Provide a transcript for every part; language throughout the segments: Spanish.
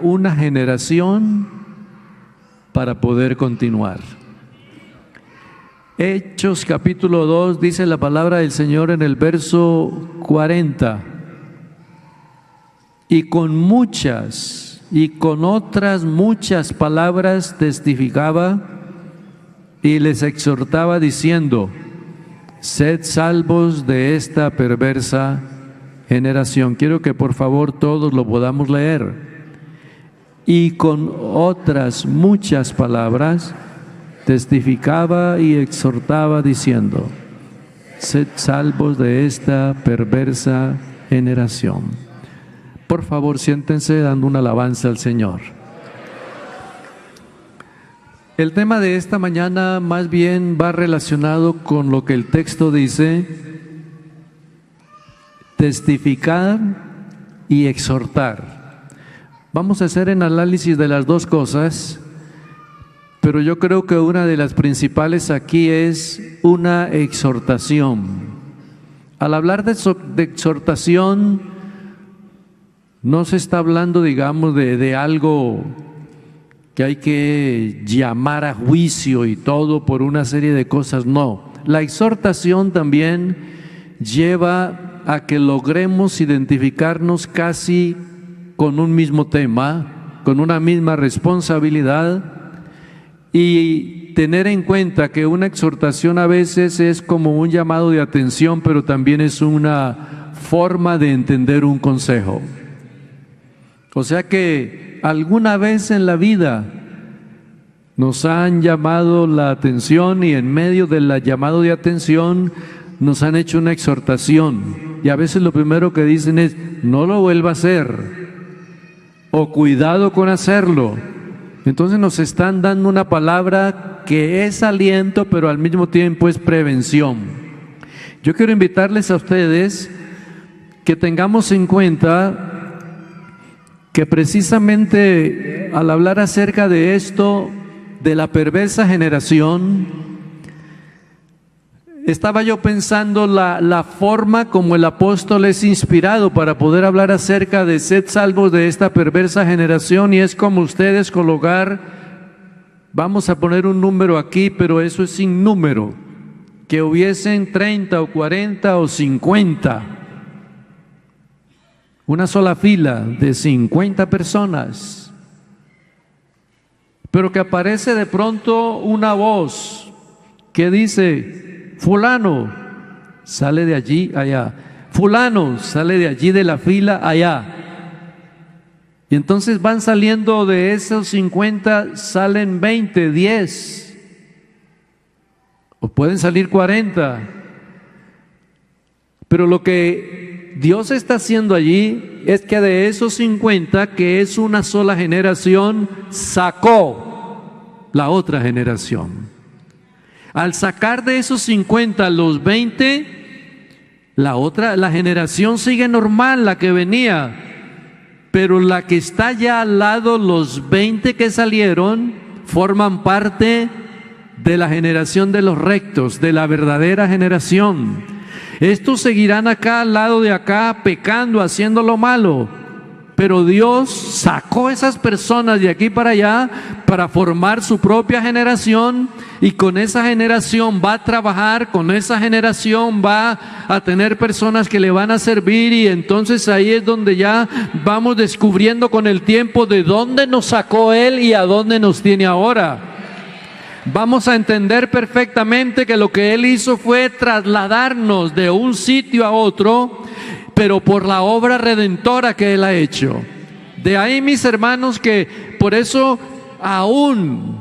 una generación para poder continuar. Hechos capítulo 2 dice la palabra del Señor en el verso 40: y con muchas y con otras muchas palabras testificaba y les exhortaba diciendo: sed salvos de esta perversa generación. Quiero que por favor todos lo podamos leer. Y con otras muchas palabras testificaba y exhortaba diciendo: sed salvos de esta perversa generación. Por favor, siéntense dando una alabanza al Señor. El tema de esta mañana más bien va relacionado con lo que el texto dice: testificar y exhortar. Vamos a hacer un análisis de las dos cosas, pero yo creo que una de las principales aquí es una exhortación. Al hablar de exhortación, no se está hablando, digamos, de algo que hay que llamar a juicio y todo por una serie de cosas. No, la exhortación también lleva a que logremos identificarnos casi con un mismo tema, con una misma responsabilidad, y tener en cuenta que una exhortación a veces es como un llamado de atención, pero también es una forma de entender un consejo. O sea que alguna vez en la vida nos han llamado la atención y en medio del llamado de atención nos han hecho una exhortación, y a veces lo primero que dicen es: no lo vuelva a hacer, o cuidado con hacerlo. Entonces nos están dando una palabra que es aliento, pero al mismo tiempo es prevención. Yo quiero invitarles a ustedes que tengamos en cuenta que precisamente al hablar acerca de esto, de la perversa generación, estaba yo pensando la forma como el apóstol es inspirado para poder hablar acerca de sed salvos de esta perversa generación, y es como ustedes colocar, vamos a poner un número aquí, pero eso es sin número, que hubiesen 30 o 40 o 50, una sola fila de 50 personas, pero que aparece de pronto una voz que dice: fulano, sale de allí allá, fulano, sale de allí de la fila allá. Y entonces van saliendo de esos 50, salen 20, 10, o pueden salir 40. Pero lo que Dios está haciendo allí es que de esos 50, que es una sola generación, sacó la otra generación. Al sacar de esos 50 los 20, la generación sigue normal, la que venía, pero la que está ya al lado, los 20 que salieron, forman parte de la generación de los rectos, de la verdadera generación. Estos seguirán acá, al lado de acá, pecando, haciendo lo malo, pero Dios sacó esas personas de aquí para allá para formar su propia generación, y con esa generación va a trabajar, con esa generación va a tener personas que le van a servir, y entonces ahí es donde ya vamos descubriendo con el tiempo de dónde nos sacó Él y a dónde nos tiene ahora. Vamos a entender perfectamente que lo que Él hizo fue trasladarnos de un sitio a otro, pero por la obra redentora que Él ha hecho. De ahí, mis hermanos, que por eso aún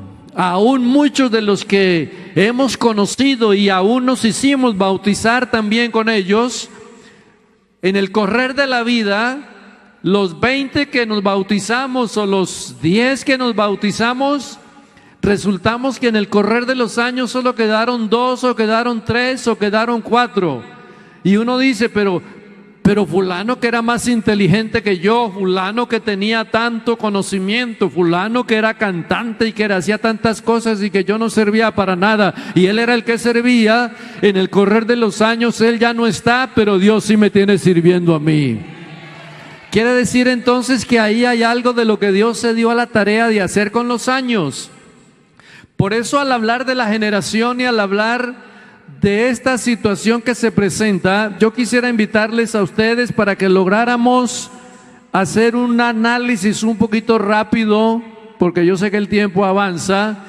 muchos de los que hemos conocido y aún nos hicimos bautizar también con ellos, en el correr de la vida, los 20 que nos bautizamos o los 10 que nos bautizamos, resultamos que en el correr de los años solo quedaron 2 o quedaron 3 o quedaron 4. Y uno dice, pero fulano que era más inteligente que yo, fulano que tenía tanto conocimiento, fulano que era cantante y que hacía tantas cosas y que yo no servía para nada, y él era el que servía. En el correr de los años él ya no está, pero Dios sí me tiene sirviendo a mí. Quiere decir entonces que ahí hay algo de lo que Dios se dio a la tarea de hacer con los años. Por eso al hablar de la generación y al hablar de esta situación que se presenta, yo quisiera invitarles a ustedes para que lográramos hacer un análisis un poquito rápido, porque yo sé que el tiempo avanza,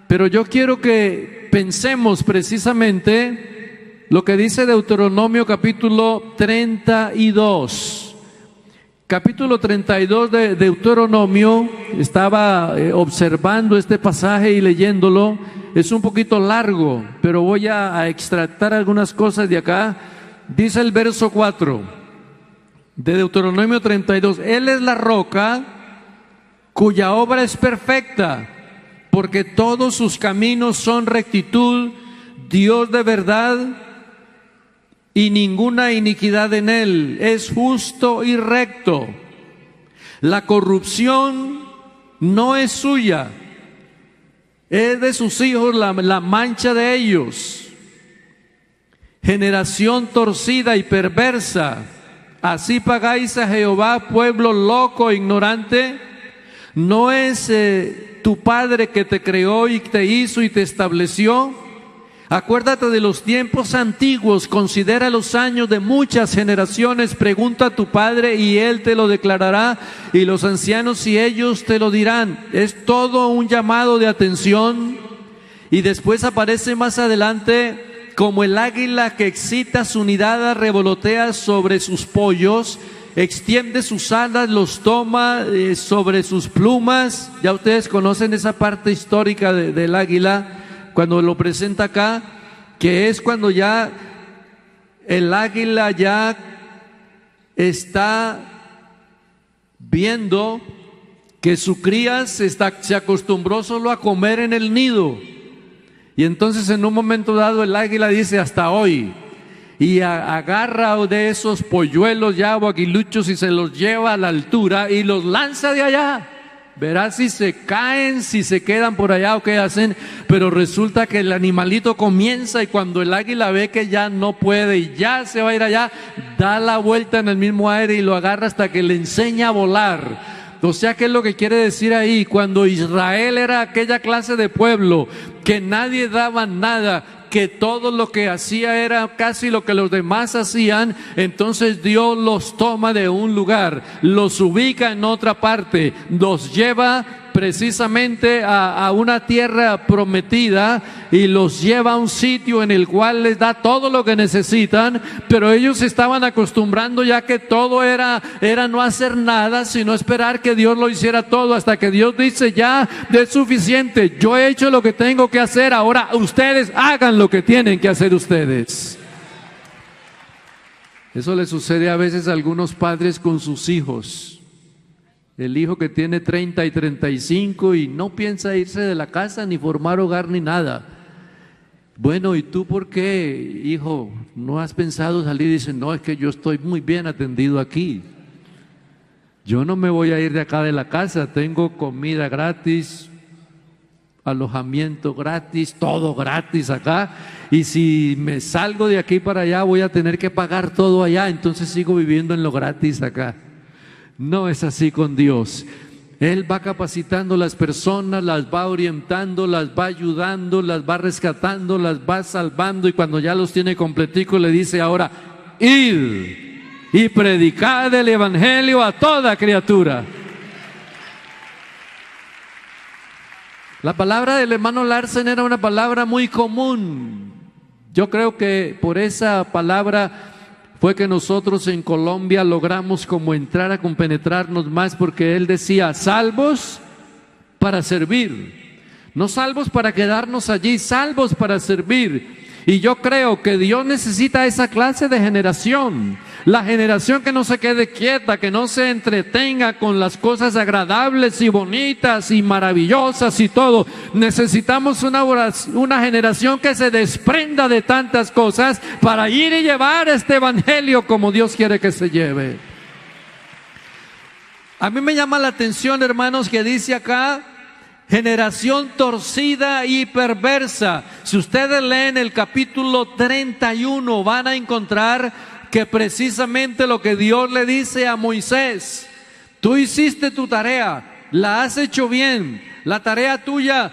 pero yo quiero que pensemos precisamente lo que dice Deuteronomio capítulo 32. Capítulo 32 de Deuteronomio, estaba observando este pasaje y leyéndolo. Es un poquito largo, pero voy a extractar algunas cosas de acá. Dice el verso 4 de Deuteronomio 32: Él es la roca cuya obra es perfecta, porque todos sus caminos son rectitud, Dios de verdad, y ninguna iniquidad en él, es justo y recto. La corrupción no es suya, es de sus hijos la mancha de ellos. Generación torcida y perversa, así pagáis a Jehová, pueblo loco e ignorante. ¿No es tu Padre que te creó y te hizo y te estableció? Acuérdate de los tiempos antiguos, considera los años de muchas generaciones, pregunta a tu padre y él te lo declarará, y los ancianos y ellos te lo dirán. Es todo un llamado de atención. Y después aparece más adelante: como el águila que excita su nidada, revolotea sobre sus pollos, extiende sus alas, los toma sobre sus plumas. Ya ustedes conocen esa parte histórica del águila, cuando lo presenta acá, que es cuando ya el águila ya está viendo que su cría se acostumbró solo a comer en el nido, y entonces en un momento dado el águila dice: hasta hoy, y agarra de esos polluelos ya o aguiluchos y se los lleva a la altura y los lanza de allá. Verá si se caen, si se quedan por allá o qué hacen, pero resulta que el animalito comienza, y cuando el águila ve que ya no puede y ya se va a ir allá, da la vuelta en el mismo aire y lo agarra hasta que le enseña a volar. O sea, ¿qué es lo que quiere decir ahí? Cuando Israel era aquella clase de pueblo que nadie daba nada, que todo lo que hacía era casi lo que los demás hacían, entonces Dios los toma de un lugar, los ubica en otra parte, los lleva precisamente a una tierra prometida y los lleva a un sitio en el cual les da todo lo que necesitan, pero ellos estaban acostumbrando ya que todo era no hacer nada, sino esperar que Dios lo hiciera todo, hasta que Dios dice: ya es suficiente, yo he hecho lo que tengo que hacer, ahora ustedes hagan lo que tienen que hacer ustedes. Eso le sucede a veces a algunos padres con sus hijos. El hijo que tiene 30 y 35 y no piensa irse de la casa, ni formar hogar, ni nada. Bueno, ¿y tú por qué, hijo, no has pensado salir? Dice: no, es que yo estoy muy bien atendido aquí. Yo no me voy a ir de acá de la casa, tengo comida gratis, alojamiento gratis, todo gratis acá, y si me salgo de aquí para allá voy a tener que pagar todo allá, entonces sigo viviendo en lo gratis acá. No es así con Dios. Él va capacitando las personas, las va orientando, las va ayudando, las va rescatando, las va salvando, y cuando ya los tiene completicos le dice: ahora, id y predicad el evangelio a toda criatura. La palabra del hermano Larsen era una palabra muy común. Yo creo que por esa palabra fue que nosotros en Colombia logramos como entrar a compenetrarnos más, porque él decía: salvos para servir, no salvos para quedarnos allí, salvos para servir. Y yo creo que Dios necesita esa clase de generación, la generación que no se quede quieta, que no se entretenga con las cosas agradables y bonitas y maravillosas y todo. Necesitamos una generación que se desprenda de tantas cosas para ir y llevar este evangelio como Dios quiere que se lleve. A mí me llama la atención, hermanos, que dice acá: generación torcida y perversa. Si ustedes leen el capítulo 31, van a encontrar que precisamente lo que Dios le dice a Moisés: tú hiciste tu tarea, la has hecho bien, la tarea tuya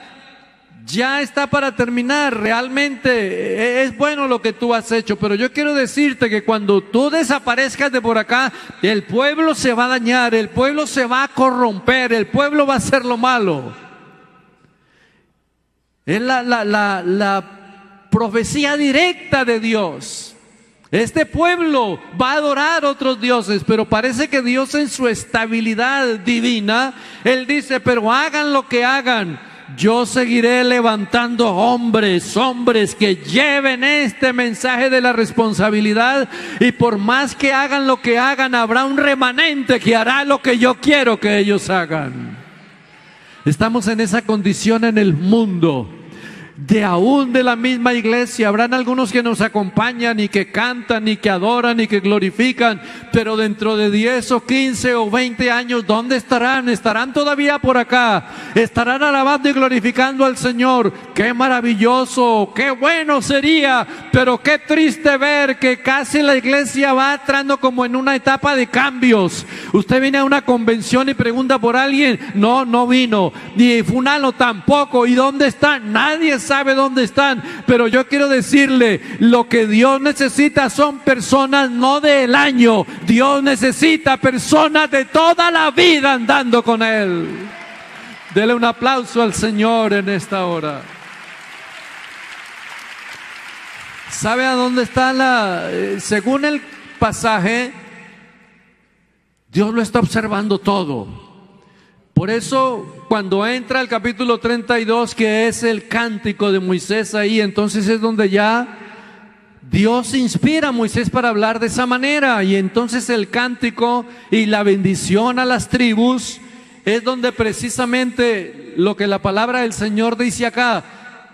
ya está para terminar, realmente es bueno lo que tú has hecho, pero yo quiero decirte que cuando tú desaparezcas de por acá, el pueblo se va a dañar, el pueblo se va a corromper, el pueblo va a hacer lo malo. Es la profecía directa de Dios. Este pueblo va a adorar a otros dioses, pero parece que Dios, en su estabilidad divina, Él dice: pero hagan lo que hagan, yo seguiré levantando hombres que lleven este mensaje de la responsabilidad, y por más que hagan lo que hagan, habrá un remanente que hará lo que yo quiero que ellos hagan. Estamos en esa condición en el mundo. Aún de la misma iglesia habrán algunos que nos acompañan y que cantan y que adoran y que glorifican, pero dentro de 10 o 15 o 20 años, ¿dónde estarán? ¿Estarán todavía por acá? ¿Estarán alabando y glorificando al Señor? ¡Qué maravilloso! ¡Qué bueno sería! Pero qué triste ver que casi la iglesia va entrando como en una etapa de cambios. Usted viene a una convención y pregunta por alguien: no vino, ni fulano tampoco. ¿Y dónde están? Nadie sabe dónde están. Pero yo quiero decirle, lo que Dios necesita son personas no del año. Dios necesita personas de toda la vida andando con Él. Dele un aplauso al Señor en esta hora. ¿Sabe a dónde está según el pasaje, Dios lo está observando todo? Por eso, cuando entra el capítulo 32, que es el cántico de Moisés, ahí entonces es donde ya Dios inspira a Moisés para hablar de esa manera. Y entonces el cántico y la bendición a las tribus es donde precisamente lo que la palabra del Señor dice acá: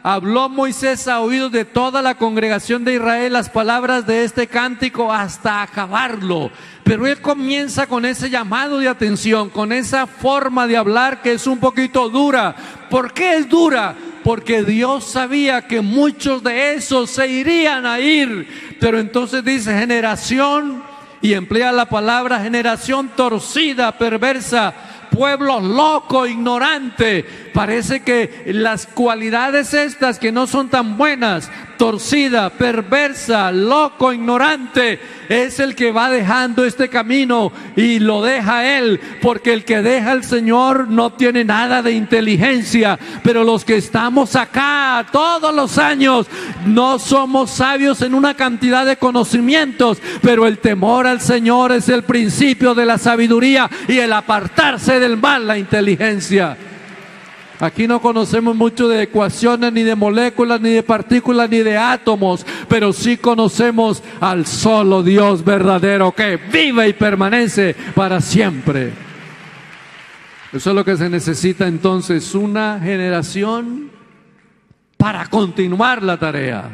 habló Moisés a oídos de toda la congregación de Israel las palabras de este cántico hasta acabarlo. Pero él comienza con ese llamado de atención, con esa forma de hablar que es un poquito dura. ¿Por qué es dura? Porque Dios sabía que muchos de esos se irían a ir. Pero entonces dice: generación, y emplea la palabra generación torcida, perversa, pueblo loco, ignorante. Parece que las cualidades estas que no son tan buenas, torcida, perversa, loco, ignorante, es el que va dejando este camino, y lo deja Él, porque el que deja al Señor no tiene nada de inteligencia. Pero los que estamos acá todos los años no somos sabios en una cantidad de conocimientos, pero el temor al Señor es el principio de la sabiduría, y el apartarse del mal, la inteligencia. Aquí no conocemos mucho de ecuaciones, ni de moléculas, ni de partículas, ni de átomos, pero sí conocemos al solo Dios verdadero, que vive y permanece para siempre. Eso es lo que se necesita entonces, una generación para continuar la tarea.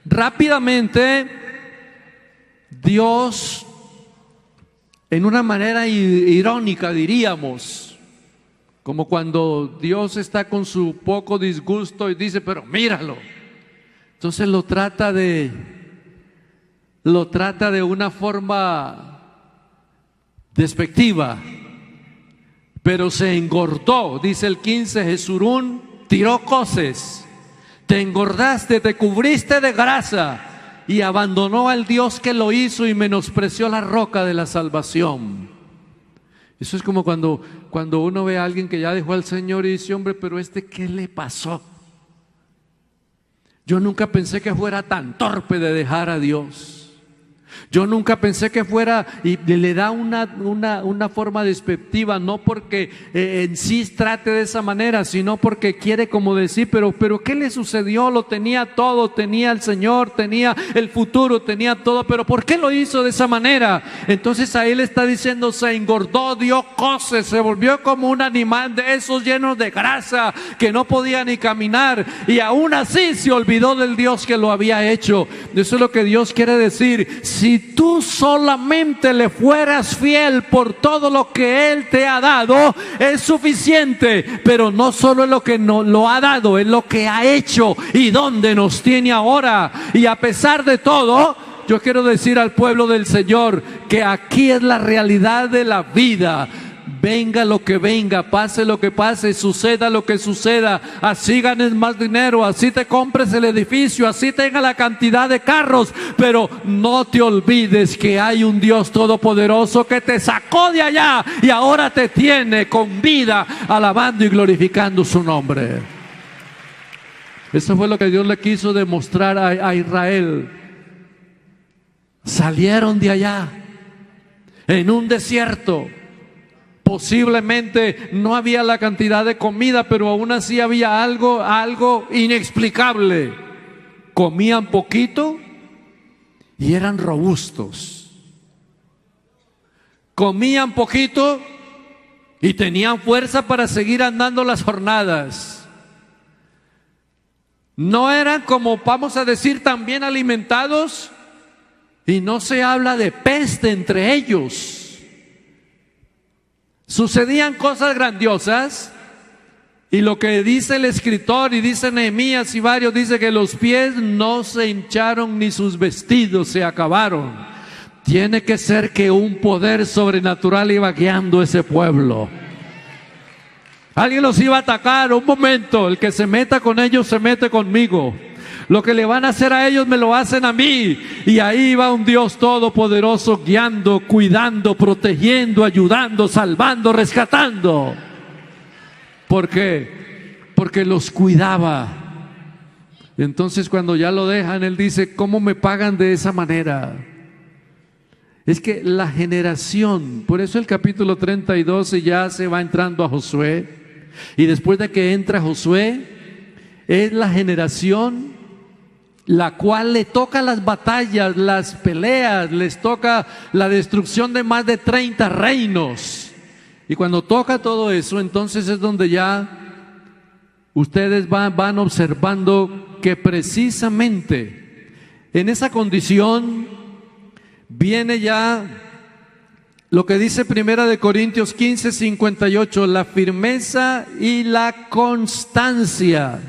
Rápidamente, Dios, en una manera irónica diríamos, como cuando Dios está con su poco disgusto y dice: pero míralo. Entonces lo trata de una forma despectiva. Pero se engordó, dice el 15, Jesurún tiró coces. Te engordaste, te cubriste de grasa, y abandonó al Dios que lo hizo y menospreció la roca de la salvación. Eso es como cuando uno ve a alguien que ya dejó al Señor y dice: hombre, pero ¿qué le pasó? Yo nunca pensé que fuera tan torpe de dejar a Dios. Yo nunca pensé que fuera, y le da una forma despectiva, no porque en sí trate de esa manera, sino porque quiere como decir: pero ¿qué le sucedió? Lo tenía todo, tenía el Señor, tenía el futuro, tenía todo, pero ¿por qué lo hizo de esa manera? Entonces ahí le está diciendo: se engordó, dio coces, se volvió como un animal de esos llenos de grasa, que no podía ni caminar, y aún así se olvidó del Dios que lo había hecho. Eso es lo que Dios quiere decir: si tú solamente le fueras fiel por todo lo que Él te ha dado, es suficiente. Pero no solo es lo que nos lo ha dado, es lo que ha hecho y dónde nos tiene ahora. Y a pesar de todo, yo quiero decir al pueblo del Señor que aquí es la realidad de la vida. Venga lo que venga, pase lo que pase, suceda lo que suceda, así ganes más dinero, así te compres el edificio, así tenga la cantidad de carros, pero no te olvides que hay un Dios todopoderoso que te sacó de allá y ahora te tiene con vida, alabando y glorificando su nombre. Eso fue lo que Dios le quiso demostrar a Israel. Salieron de allá en un desierto. Posiblemente no había la cantidad de comida, pero aún así había algo inexplicable. Comían poquito y eran robustos. Comían poquito y tenían fuerza para seguir andando las jornadas. No eran, como vamos a decir, tan bien alimentados, y no se habla de peste entre ellos. Sucedían cosas grandiosas, y lo que dice el escritor y dice Nehemías y varios, dice que los pies no se hincharon ni sus vestidos se acabaron. Tiene que ser que un poder sobrenatural iba guiando ese pueblo. Alguien los iba a atacar. Un momento, el que se meta con ellos se mete conmigo. Lo que le van a hacer a ellos me lo hacen a mí. Y ahí va un Dios todopoderoso guiando, cuidando, protegiendo, ayudando, salvando, rescatando. ¿Por qué? Porque los cuidaba. Entonces cuando ya lo dejan, él dice, ¿cómo me pagan de esa manera? Es que la generación, por eso el capítulo 32 ya se va entrando a Josué. Y después de que entra Josué, es la generación la cual le toca las batallas, las peleas, les toca la destrucción de más de 30 reinos. Y cuando toca todo eso, entonces es donde ya ustedes van observando que precisamente en esa condición viene ya lo que dice Primera de Corintios 15:58, la firmeza y la constancia.